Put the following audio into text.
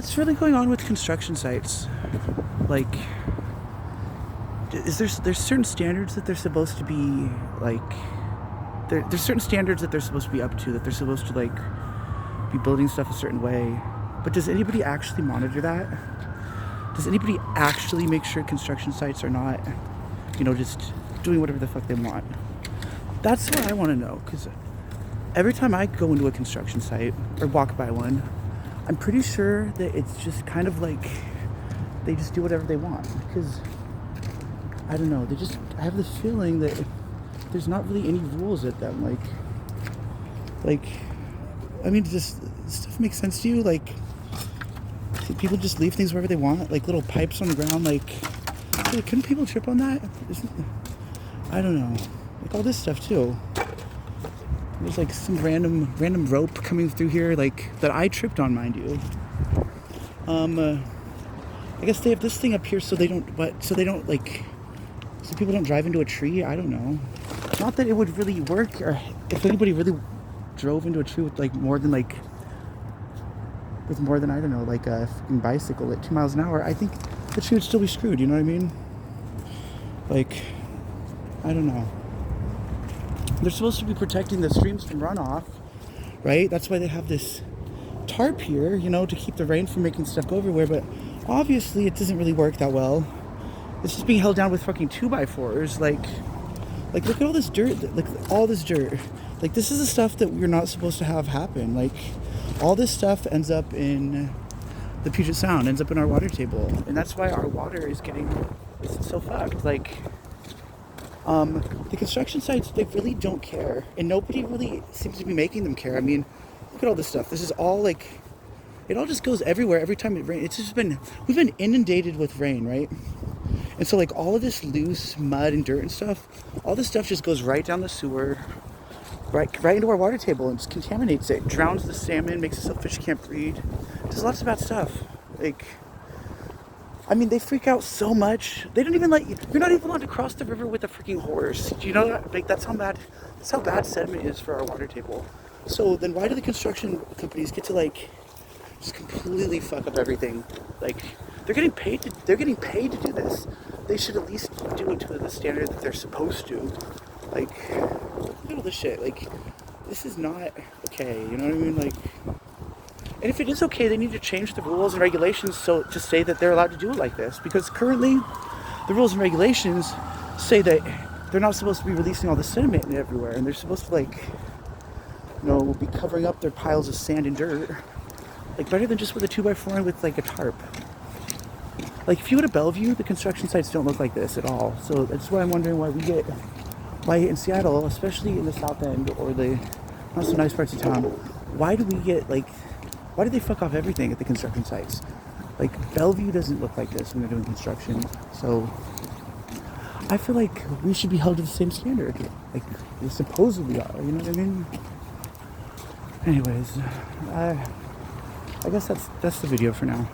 What's really going on with construction sites? Like, there's certain standards that they're supposed to be like. There's certain standards that they're supposed to be up to, that they're supposed to like be building stuff a certain way. But does anybody actually monitor that? Does anybody actually make sure construction sites are not, just doing whatever the fuck they want? That's what I want to know, because every time I go into a construction site or walk by one, I'm pretty sure that it's just kind of like they just do whatever they want. Because, I don't know, I have this feeling that there's not really any rules at them. Does this stuff make sense to you? Like, people just leave things wherever they want, like little pipes on the ground. Like, couldn't people trip on that? I don't know. Like all this stuff too. There's like some random rope coming through here, like that I tripped on, mind you. I guess they have this thing up here so people don't drive into a tree. I don't know. Not that it would really work, or if anybody really drove into a tree with more than I don't know, like a fucking bicycle at 2 miles an hour, I think the tree would still be screwed. You know what I mean? Like, I don't know. They're supposed to be protecting the streams from runoff, right? That's why they have this tarp here, to keep the rain from making stuff go everywhere. But obviously, it doesn't really work that well. It's just being held down with fucking 2x4s. Like look at all this dirt. Like all this dirt. Like, this is the stuff that we're not supposed to have happen. Like, all this stuff ends up in the Puget Sound, ends up in our water table, and that's why our water is so fucked. Like, the construction sites, they really don't care, and nobody really seems to be making them care. I mean, look at all this stuff. This is all like, it all just goes everywhere every time it rains. We've been inundated with rain, right? And so, like, all of this loose mud and dirt and stuff, all this stuff just goes right down the sewer, right into our water table, and just contaminates it, drowns the salmon, makes it so fish can't breed. There's lots of bad stuff. Like, I mean, they freak out so much. They don't even you're not even allowed to cross the river with a freaking horse. Do you know that? Like, that's how bad sediment is for our water table. So then why do the construction companies get to just completely fuck up everything? Like, they're getting paid to do this. They should at least do it to the standard that they're supposed to. Like, look at all this shit. Like, this is not okay. You know what I mean? Like, and if it is okay, they need to change the rules and regulations to say that they're allowed to do it like this. Because currently, the rules and regulations say that they're not supposed to be releasing all the sediment everywhere, and they're supposed to be covering up their piles of sand and dirt, like, better than just with a 2x4 and with like a tarp. Like, if you go to Bellevue, the construction sites don't look like this at all. So that's why I'm wondering why in Seattle, especially in the South End or the not so nice parts of town, why do they fuck off everything at the construction sites? Like, Bellevue doesn't look like this when they're doing construction. So I feel like we should be held to the same standard. Like, we supposedly are, you know what I mean? Anyways, I guess that's the video for now.